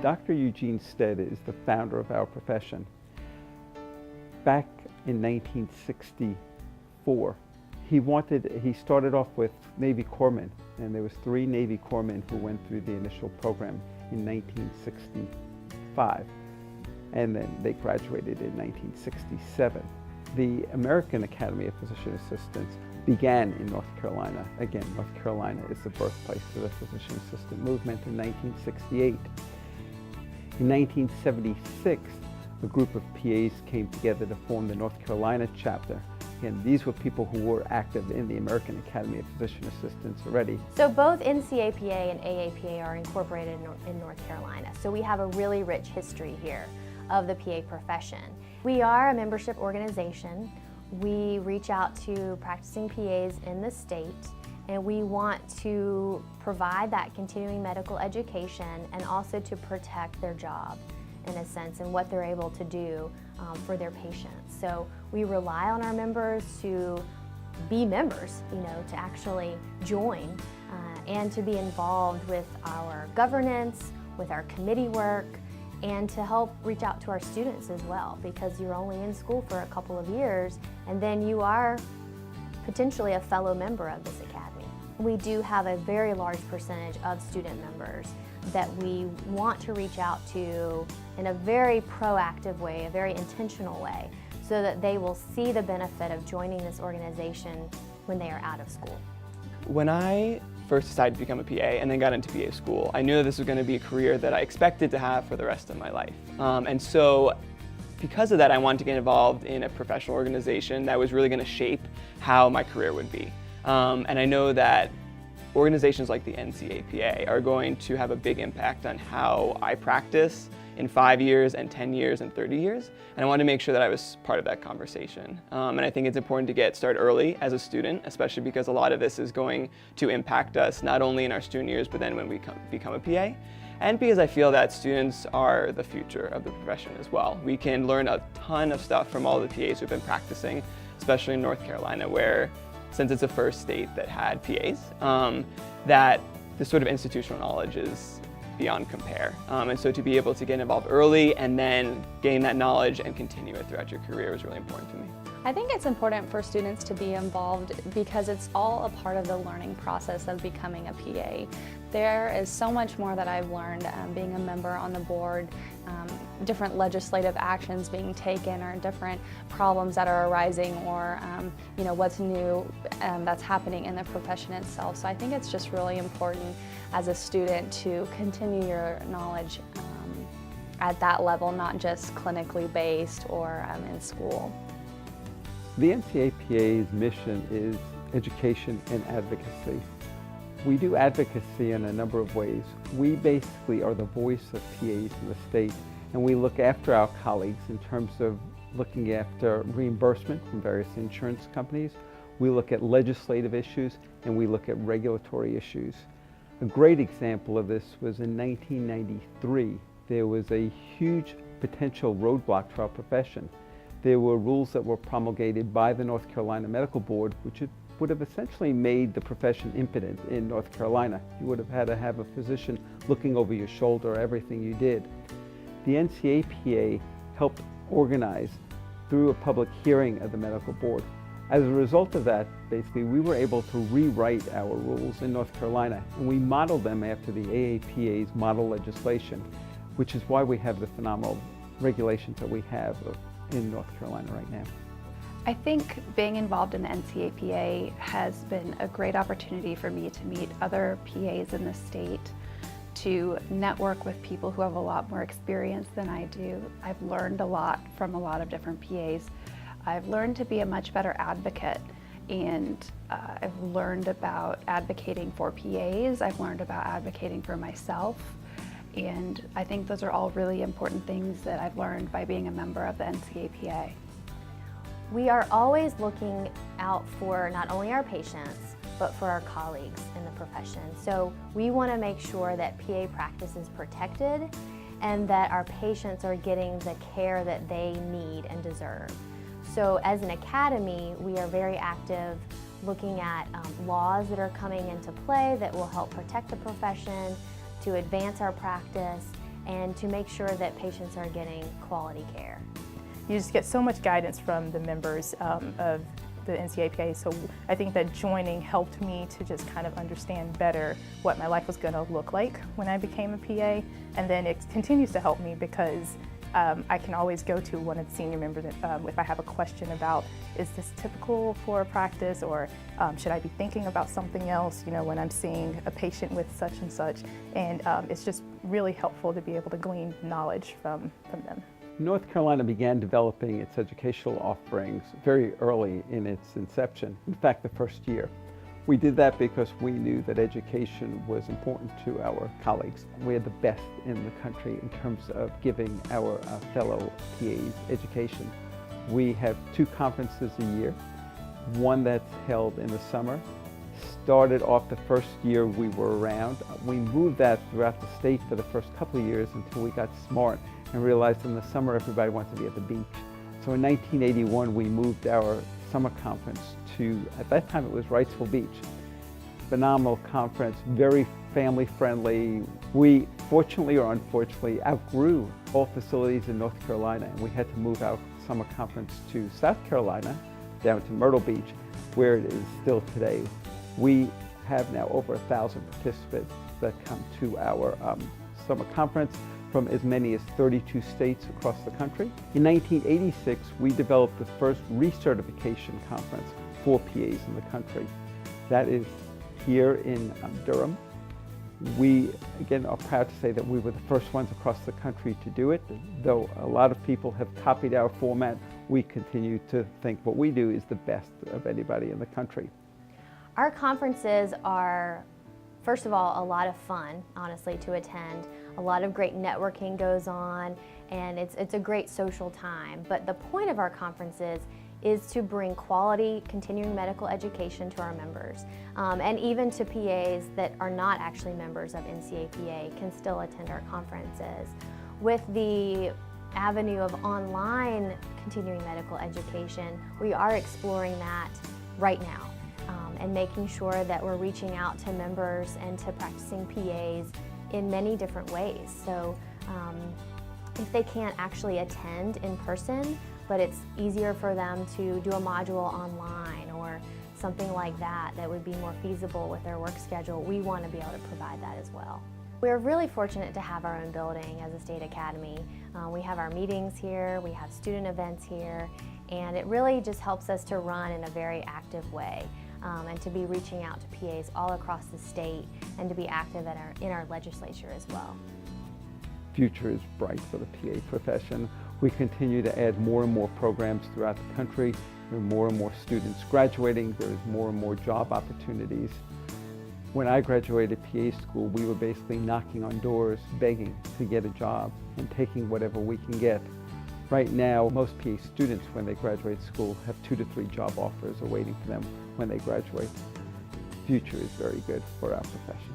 Dr. Eugene Stead is the founder of our profession. Back in 1964, he started off with Navy corpsmen, and there was 3 Navy corpsmen who went through the initial program in 1965, and then they graduated in 1967. The American Academy of Physician Assistants began in North Carolina. Again, North Carolina is the birthplace of the physician assistant movement in 1968. In 1976, a group of PAs came together to form the North Carolina chapter. Again, these were people who were active in the American Academy of Physician Assistants already. So both NCAPA and AAPA are incorporated in North Carolina. So we have a really rich history here of the PA profession. We are a membership organization. We reach out to practicing PAs in the state, and we want to provide that continuing medical education and also to protect their job in a sense and what they're able to do for their patients. So we rely on our members to be members, to actually join and to be involved with our governance, with our committee work, and to help reach out to our students as well, because you're only in school for a couple of years and then you are potentially a fellow member of this academy. We do have a very large percentage of student members that we want to reach out to in a very proactive way, a very intentional way, so that they will see the benefit of joining this organization when they are out of school. When I first decided to become a PA and then got into PA school, I knew that this was going to be a career that I expected to have for the rest of my life. And so because of that, I wanted to get involved in a professional organization that was really going to shape how my career would be. And I know that organizations like the NCAPA are going to have a big impact on how I practice in 5 years and 10 years and 30 years. And I wanted to make sure that I was part of that conversation. And I think it's important to get started early as a student, especially because a lot of this is going to impact us not only in our student years, but then when we become a PA. And because I feel that students are the future of the profession as well. We can learn a ton of stuff from all the PAs who've been practicing, especially in North Carolina, where since it's the first state that had PAs, that this sort of institutional knowledge is beyond compare. And so to be able to get involved early and then gain that knowledge and continue it throughout your career is really important to me. I think it's important for students to be involved because it's all a part of the learning process of becoming a PA. There is so much more that I've learned being a member on the board, different legislative actions being taken or different problems that are arising or what's new that's happening in the profession itself. So I think it's just really important as a student to continue your knowledge at that level, not just clinically based or in school. The NCAPA's mission is education and advocacy. We do advocacy in a number of ways. We basically are the voice of PAs in the state, and we look after our colleagues in terms of looking after reimbursement from various insurance companies. We look at legislative issues, and we look at regulatory issues. A great example of this was in 1993. There was a huge potential roadblock to our profession. There were rules that were promulgated by the North Carolina Medical Board, which would have essentially made the profession impotent in North Carolina. You would have had to have a physician looking over your shoulder everything you did. The NCAPA helped organize through a public hearing of the medical board. As a result of that, basically, we were able to rewrite our rules in North Carolina, and we modeled them after the AAPA's model legislation, which is why we have the phenomenal regulations that we have in North Carolina right now. I think being involved in the NCAPA has been a great opportunity for me to meet other PAs in the state, to network with people who have a lot more experience than I do. I've learned a lot from a lot of different PAs. I've learned to be a much better advocate, and I've learned about advocating for PAs. I've learned about advocating for myself. And I think those are all really important things that I've learned by being a member of the NCAPA. We are always looking out for not only our patients, but for our colleagues in the profession. So we want to make sure that PA practice is protected and that our patients are getting the care that they need and deserve. So as an academy, we are very active looking at laws that are coming into play that will help protect the profession, to advance our practice, and to make sure that patients are getting quality care. You just get so much guidance from the members of the NCAPA, so I think that joining helped me to just kind of understand better what my life was going to look like when I became a PA, and then it continues to help me because I can always go to one of the senior members if I have a question about, is this typical for a practice, or should I be thinking about something else, you know, when I'm seeing a patient with such and such, and it's just really helpful to be able to glean knowledge from them. North Carolina began developing its educational offerings very early in its inception, in fact the first year. We did that because we knew that education was important to our colleagues. We are the best in the country in terms of giving our fellow PAs education. We have 2 conferences a year, one that's held in the summer. Started off the first year we were around. We moved that throughout the state for the first couple of years until we got smart and realized in the summer everybody wants to be at the beach. So in 1981 we moved our summer conference to, at that time it was Wrightsville Beach. Phenomenal conference, very family friendly. We fortunately or unfortunately outgrew all facilities in North Carolina, and we had to move our summer conference to South Carolina, down to Myrtle Beach, where it is still today. We have now over 1,000 participants that come to our summer conference from as many as 32 states across the country. In 1986, we developed the first recertification conference for PAs in the country. That is here in Durham. We, again, are proud to say that we were the first ones across the country to do it. Though a lot of people have copied our format, we continue to think what we do is the best of anybody in the country. Our conferences are, first of all, a lot of fun, honestly, to attend. A lot of great networking goes on, and it's a great social time. But the point of our conferences is to bring quality continuing medical education to our members, and even to PAs that are not actually members of NCAPA can still attend our conferences. With the avenue of online continuing medical education, we are exploring that right now. And making sure that we're reaching out to members and to practicing PAs in many different ways. So if they can't actually attend in person, but it's easier for them to do a module online or something like that that would be more feasible with their work schedule, we want to be able to provide that as well. We're really fortunate to have our own building as a state academy. We have our meetings here, we have student events here, and it really just helps us to run in a very active way. And to be reaching out to PAs all across the state and to be active in our legislature as well. Future is bright for the PA profession. We continue to add more and more programs throughout the country. There are more and more students graduating. There's more and more job opportunities. When I graduated PA school, we were basically knocking on doors, begging to get a job and taking whatever we can get. Right now, most PA students, when they graduate school, have 2 to 3 job offers awaiting for them when they graduate. The future is very good for our profession.